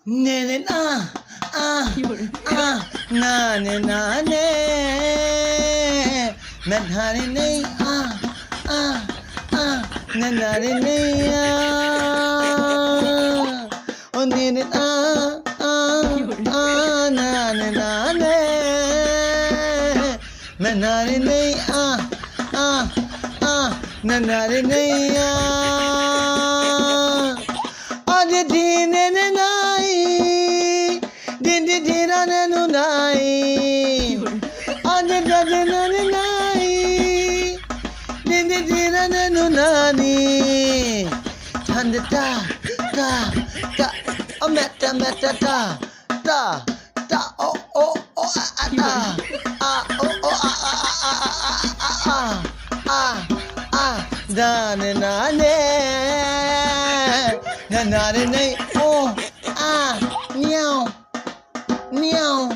ne na na ne na ne na na ne na na ne oh ne ne na ne na ne na na ne na na ne आज दिन ने नाई दिन दिन ने नाई आज दिन ने नाई दिन दिन ने नानी ठंड ता ता ता ओ मेटा मेटा ता ता ता ओ ओ ओ आ ता आ ओ ओ आ दाने नाने na na oh meow meow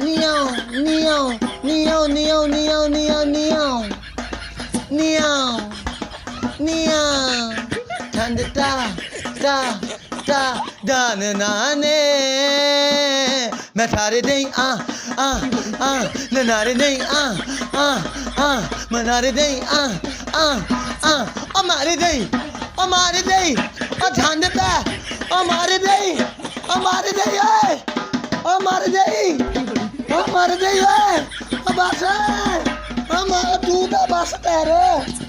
meow meow meow meow meow meow meow meow meow tanda ta ta ta da na ne मैं थारे नहीं ना नारे नहीं मनारे नहीं हमारे नहीं हमारे नहीं ध्यान देता हमारे नहीं हमारे नहीं हमारे नहीं हमारे नहीं बस हमारा तू का बस तेरे